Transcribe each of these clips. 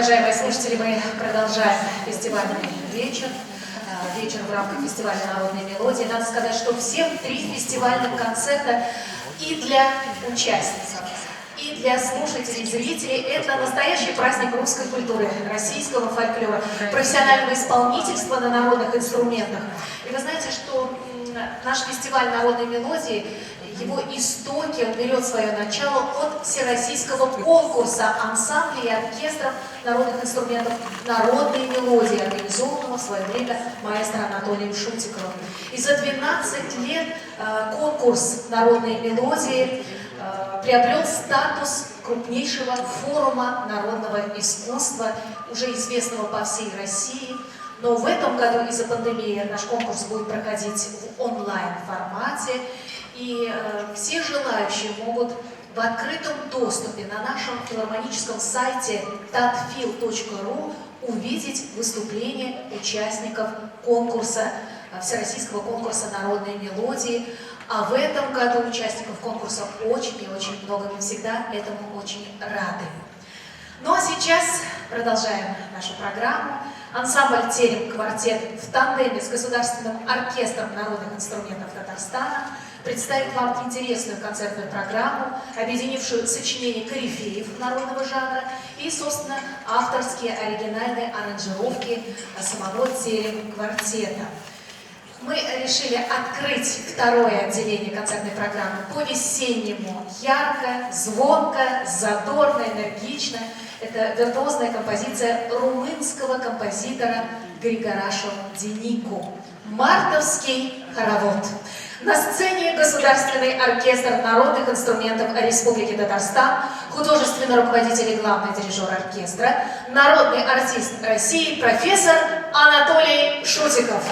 Уважаемые слушатели, мы продолжаем фестивальный вечер. Вечер в рамках фестиваля «Народные мелодии». Надо сказать, что все три фестивальных концерта и для участников, и для слушателей, зрителей – это настоящий праздник русской культуры, российского фольклора, профессионального исполнительства на народных инструментах. И вы знаете, что наш фестиваль «Народные мелодии», его истоки, он берет свое начало от всероссийского конкурса ансамблей и оркестров народных инструментов «Народные мелодии», организованного в свое время маэстро Анатолием Шутиковым. И за 12 лет конкурс «Народные мелодии» приобрел статус крупнейшего форума народного искусства, уже известного по всей России. Но в этом году из-за пандемии наш конкурс будет проходить в онлайн-формате. И все желающие могут в открытом доступе на нашем филармоническом сайте tatfil.ru увидеть выступления участников конкурса, всероссийского конкурса «Народные мелодии». А в этом году участников конкурса очень и очень много. Мы всегда этому очень рады. Ну а сейчас продолжаем нашу программу. Ансамбль «Терем-квартет» в тандеме с Государственным оркестром народных инструментов Татарстана представит вам интересную концертную программу, объединившую сочинения корифеев народного жанра и, собственно, авторские оригинальные аранжировки самого «Терем-квартета». Мы решили открыть второе отделение концертной программы по-весеннему ярко, звонко, задорно, энергично. Это виртуозная композиция румынского композитора Григорашу Денику «Мартовский хоровод». На сцене Государственный оркестр народных инструментов Республики Татарстан, художественный руководитель и главный дирижер оркестра, народный артист России, профессор Анатолий Шутиков.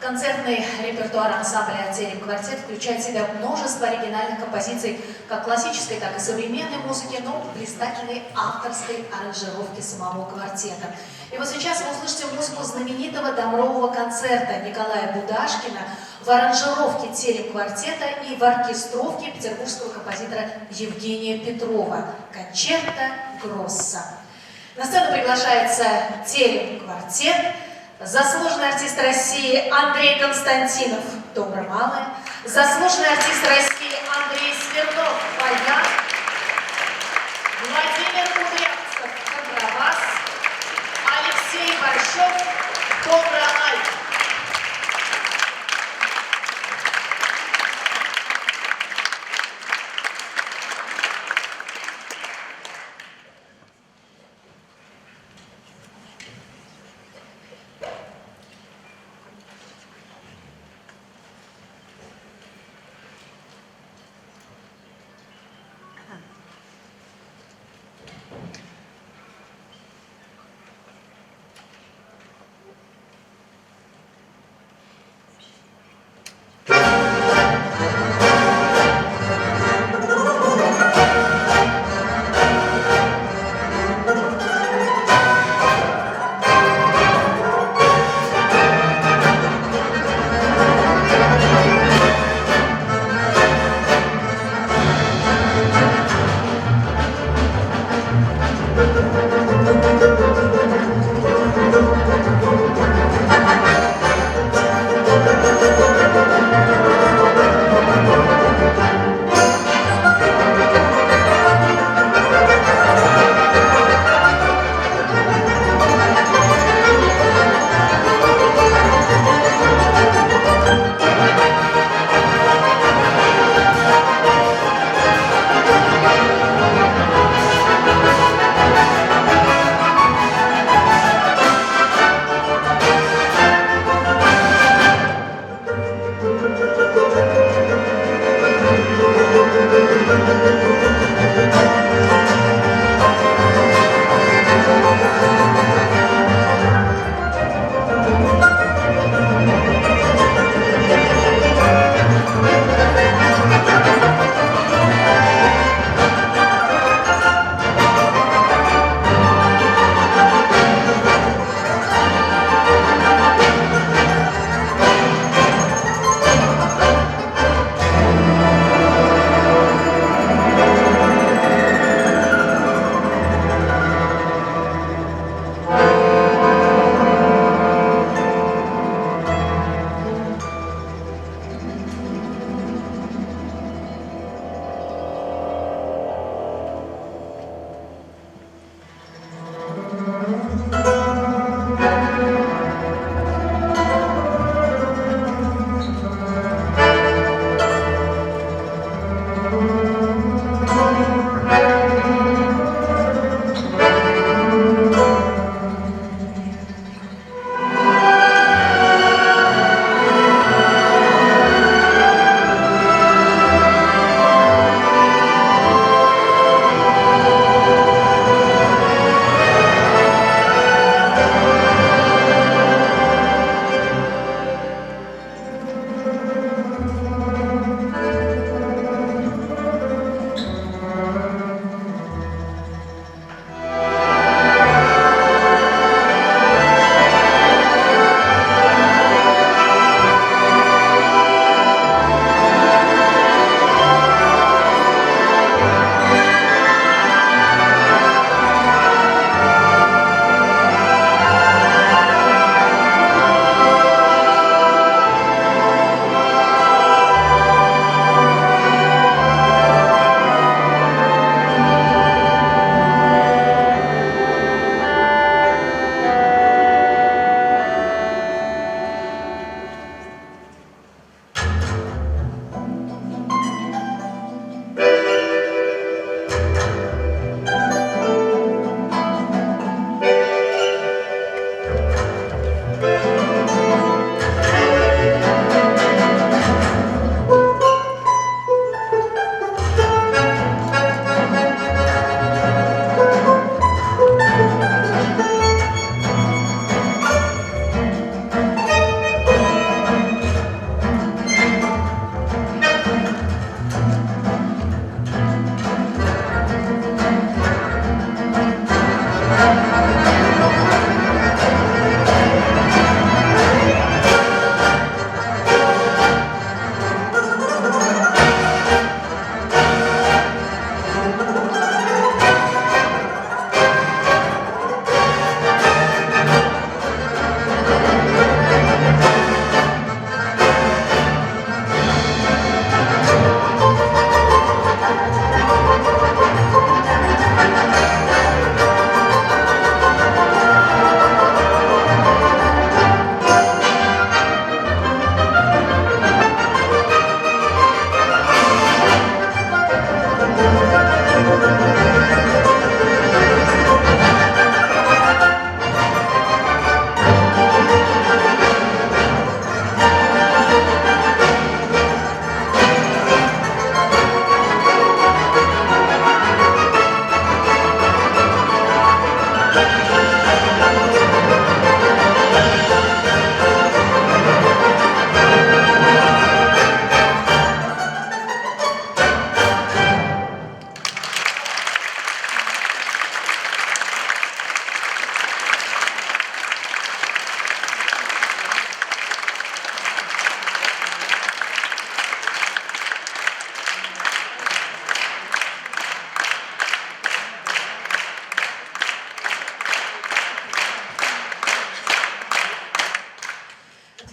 Концертный репертуар ансамбля «Терем квартет» включает в себя множество оригинальных композиций как классической, так и современной музыки, но блистательной авторской аранжировки самого квартета. И вот сейчас вы услышите музыку знаменитого домрового концерта Николая Будашкина в аранжировке «Терем квартета» и в оркестровке петербургского композитора Евгения Петрова «Кончерто Гросса». На сцену приглашается «Терем квартет», заслуженный артист России Андрей Константинов, добро малое, заслуженный артист России Андрей Смирнов, баян, Владимир Кудрявцев, контрабас, Алексей Борщев, контральт.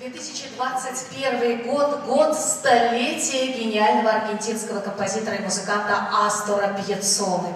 2021 год – год столетия гениального аргентинского композитора и музыканта Астора Пьяццолы.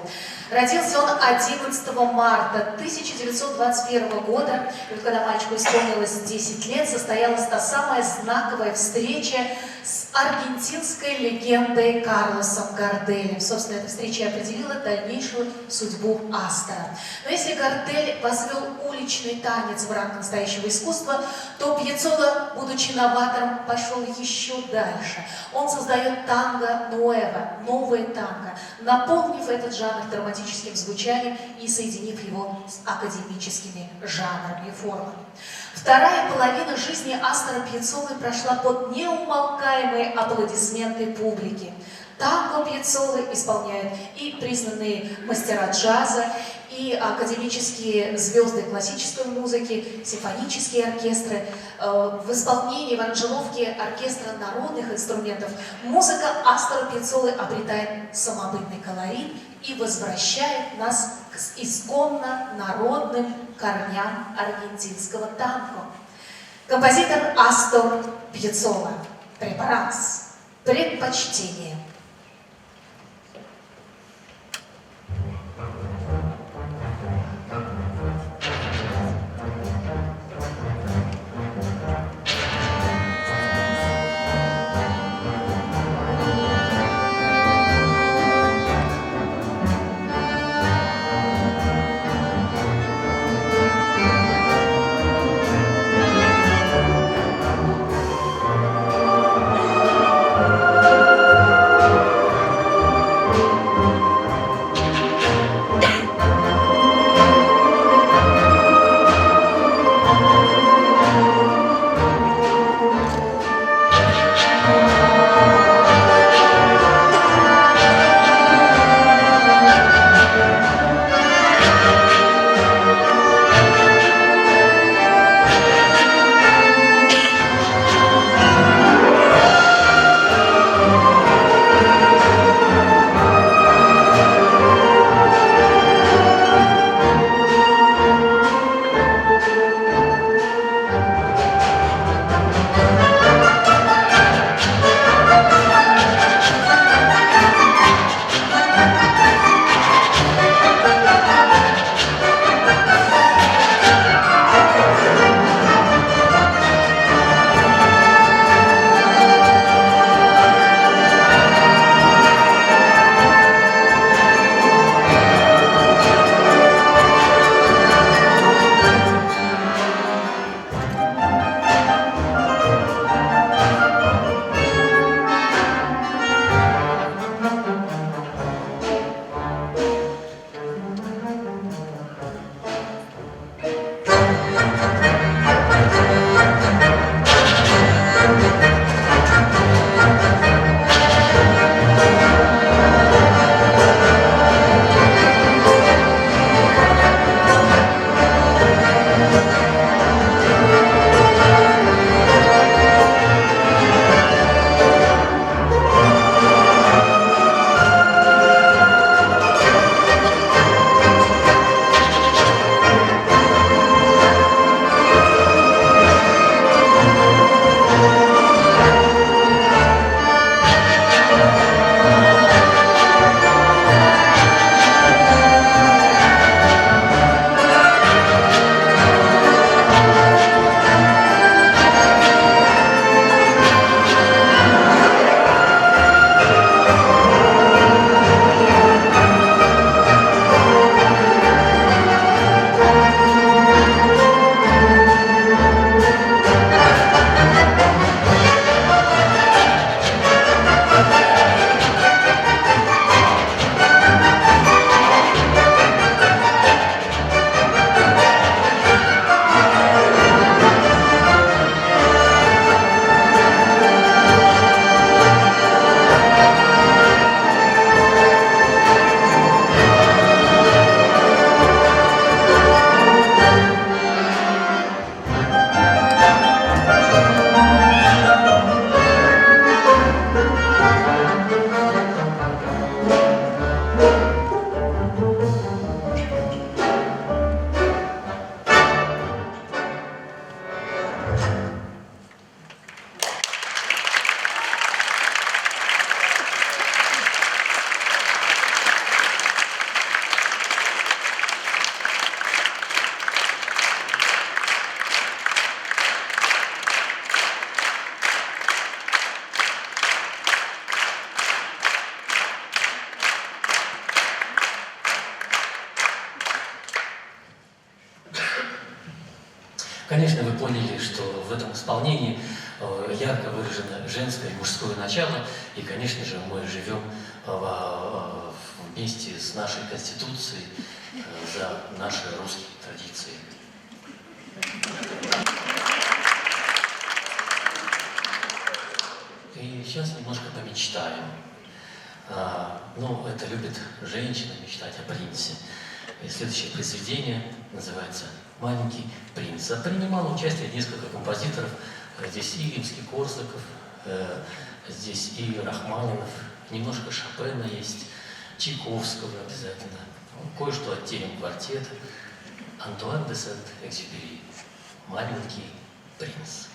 Родился он 11 марта 1921 года, и вот когда мальчику исполнилось 10 лет, состоялась та самая знаковая встреча с аргентинской легендой Карлосом Гарделем. Собственно, эта встреча определила дальнейшую судьбу Астора. Но если Гардель возвел уличный танец в ранг настоящего искусства, то Пьяццола, будучи новатором, пошел еще дальше. Он создает танго нуэво, новое танго, наполнив этот жанр драматическим звучанием и соединив его с академическими жанрами и формами. Вторая половина жизни Астора Пьяццолы прошла под неумолкаемые аплодисменты публики. Танго Пьяццолы исполняют и признанные мастера джаза, и академические звезды классической музыки, симфонические оркестры. В исполнении, в аранжировке оркестра народных инструментов музыка Астора Пьяццолы обретает самобытный колорит и возвращает нас к исконно народным корням аргентинского танго. Композитор Астор Пьяццола. Препаранс. Предпочтение. Конечно, вы поняли, что в этом исполнении ярко выражено женское и мужское начало, и, конечно же, мы живем вместе с нашей Конституцией за наши русские традиции. И сейчас немножко помечтаем. Ну, это любит женщина мечтать о принце. И следующее произведение называется «Маленький принц». Принимало участие несколько композиторов. Здесь и Римский-Корсаков, здесь и Рахманинов, немножко Шопена есть, Чайковского обязательно, кое-что от «Терем квартета», Антуан де Сент-Экзюпери «Маленький принц».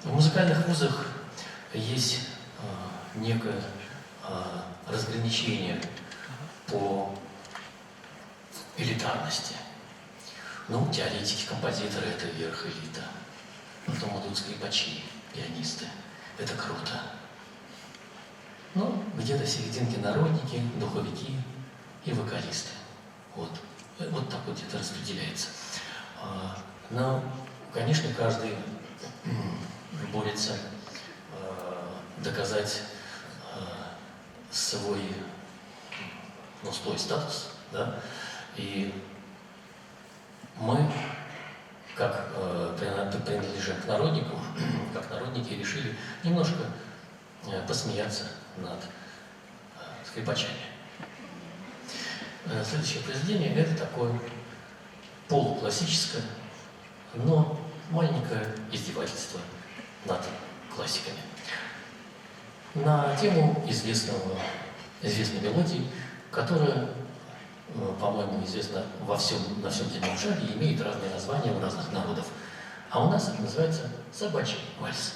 В музыкальных вузах есть некое разграничение по элитарности. Ну, теоретики, композиторы – это верх элита. Потом идут скрипачи, пианисты. Это круто. Ну, где-то в серединке народники, духовики и вокалисты. Вот так вот где-то распределяется. Но, конечно, каждый борется доказать свой статус, да? И мы, как принадлежим к народникам, как народники, решили немножко посмеяться над скрипачами. Следующее произведение – это такое полуклассическое, но маленькое издевательство над классиками. На тему известной мелодии, которая, по-моему, известна на всем земном шаре и имеет разные названия у разных народов. А у нас это называется «Собачий вальс».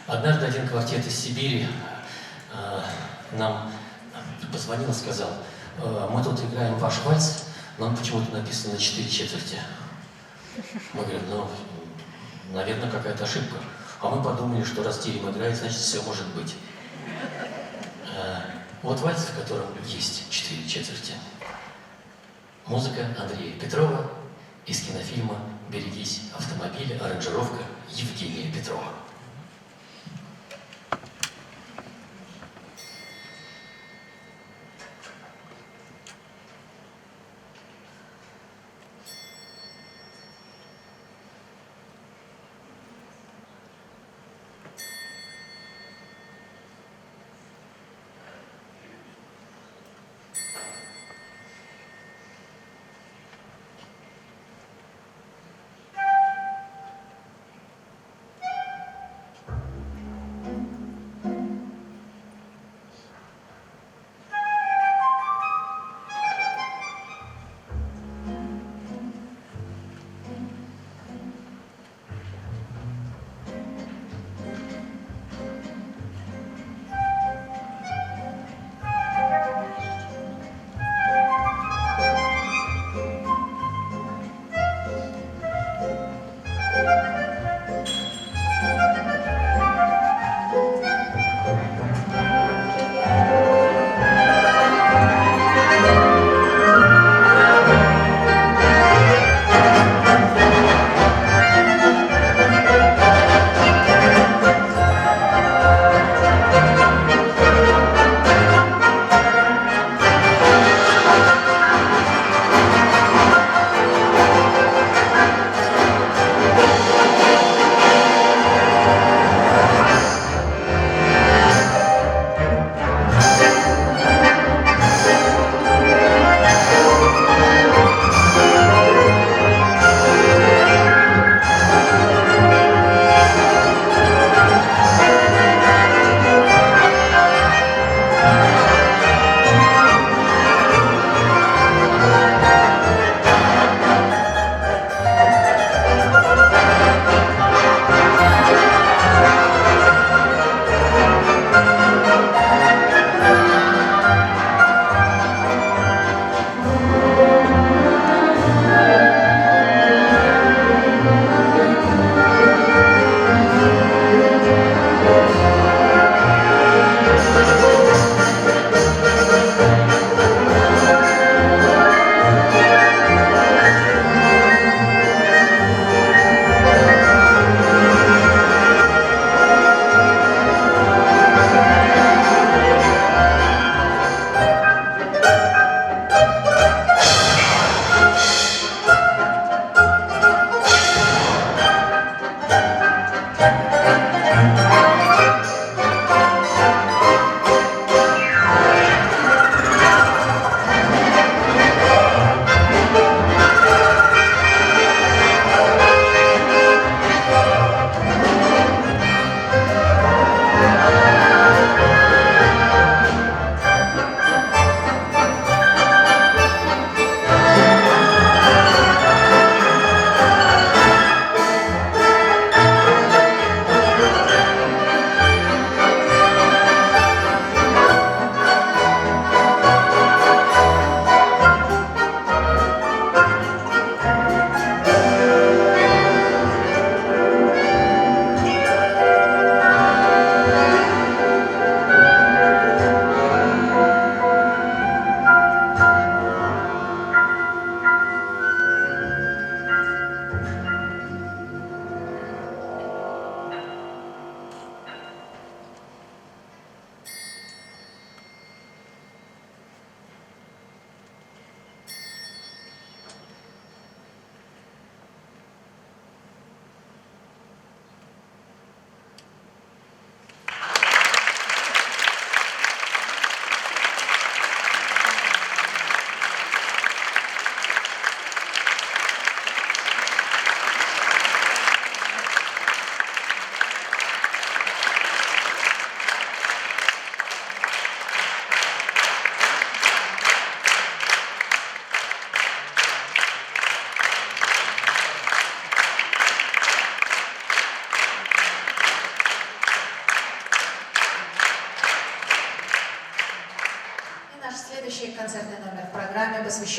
Однажды один квартет из Сибири нам позвонил и сказал: мы тут играем ваш вальс, но он почему-то написан на 4/4. Мы говорим: ну, наверное, какая-то ошибка. А мы подумали, что раз Терем играет, значит, все может быть. Вот вальс, в котором есть 4/4. Музыка Андрея Петрова из кинофильма «Берегись автомобиля», аранжировка Евгения Петрова.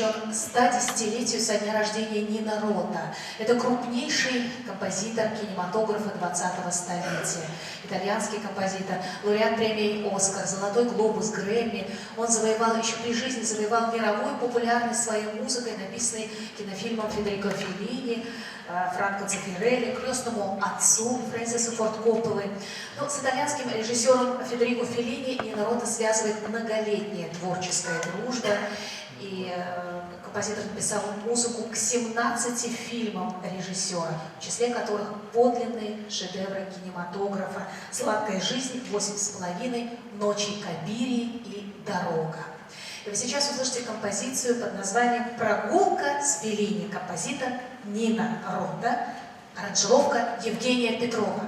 посвящен 110-летию со дня рождения Нино Рота. Это крупнейший композитор кинематографа 20-го столетия. Итальянский композитор, лауреат премии «Оскар», «Золотой глобус», «Грэмми». Он завоевал, еще при жизни завоевал мировую популярность своей музыкой, написанной кинофильмом Федерико Феллини, Франко Цеффирелли, крестному отцу Фрэнсису Форд Копполы. Но с итальянским режиссером Федерико Феллини Нино Рота связывает многолетняя творческая дружба. И композитор написал музыку к 17 фильмам режиссера, в числе которых подлинные шедевры кинематографа «Сладкая жизнь», «8,5», «Ночи Кабирии» и «Дорога». И вы сейчас услышите композицию под названием «Прогулка с Феллини», композитор Нино Рота, аранжировка Евгения Петрова.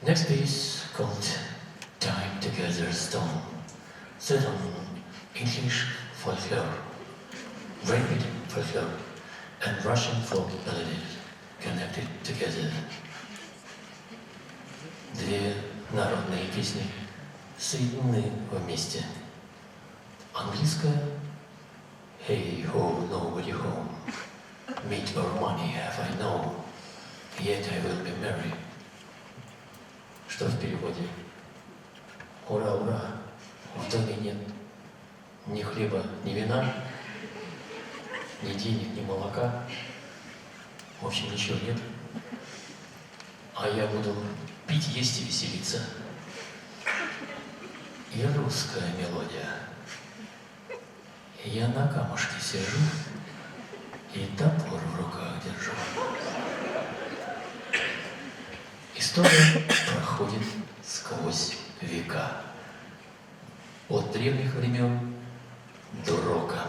Next piece called Time Together Stone, set on English folklore, Great Britain folklore, and Russian folk melodies connected together. Две народные песни соединены вместе. Английская «Hey ho, nobody home, meat or money have I no, yet I will be merry», что в переводе «Ура, ура, в доме нет ни хлеба, ни вина, ни денег, ни молока, в общем, ничего нет, а я буду пить, есть и веселиться». И русская мелодия. Я на камушке сижу и топор в руках держу. История проходит сквозь века, от древних времен до рока.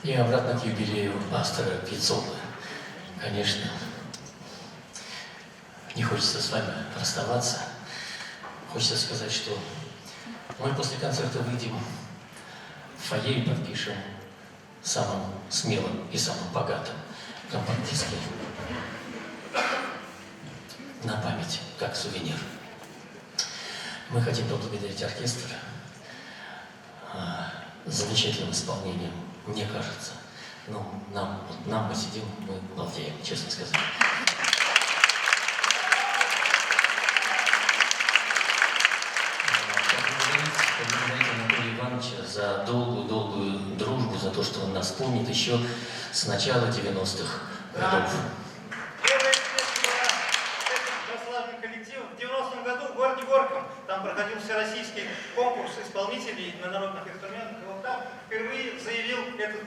И обратно к юбилею Астора Пиццолы. Конечно, не хочется с вами расставаться. Хочется сказать, что мы после концерта выйдем в фойе и подпишем самым смелым и самым богатым компакт-диски на память, как сувенир. Мы хотим поблагодарить оркестр замечательным исполнением, мне кажется. Ну, нам мы сидим, мы балдеем, честно сказать. Поблагодарить Анатолия Ивановича за долгую дружбу, за то, что он нас помнит еще с начала 90-х годов. В 90-м году в городе Горьком там проходил всероссийский конкурс исполнителей на народных инструментах. И вот там впервые заявил этот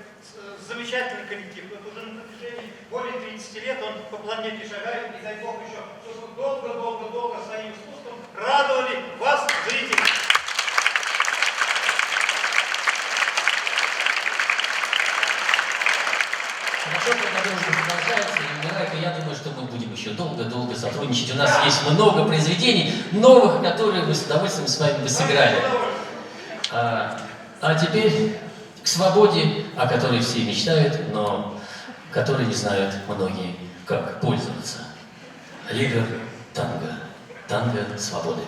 замечательный коллектив. Вот уже на протяжении более 30 лет он по планете шагает, и дай Бог еще, чтобы долго своим искусством радовали вас, зрители. Хорошо, когда дружба продолжается и умирает, и я думаю, что мы будем еще долго сотрудничать. У нас есть много произведений новых, которые мы с удовольствием с вами бы сыграли. А теперь к свободе, о которой все мечтают, но которой не знают многие, как пользоваться. Лига танго. Танго свободы.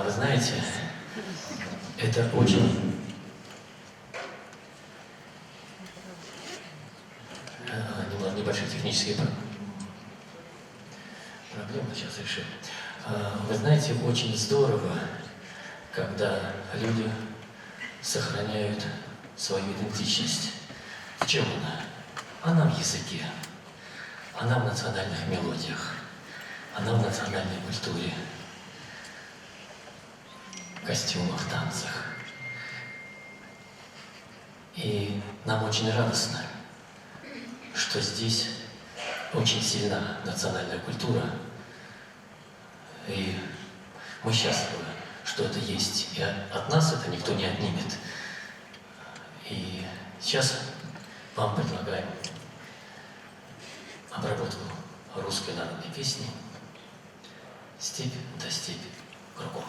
Вы знаете, это очень небольшие технические проблемы сейчас решим. Вы знаете, очень здорово, когда люди сохраняют свою идентичность. В чем она? Она в языке, она в национальных мелодиях, она в национальной культуре, костюмах, танцах. И нам очень радостно, что здесь очень сильна национальная культура, и мы счастливы, что это есть, и от нас это никто не отнимет. И сейчас вам предлагаем обработку русской народной песни «Степь да степь кругом».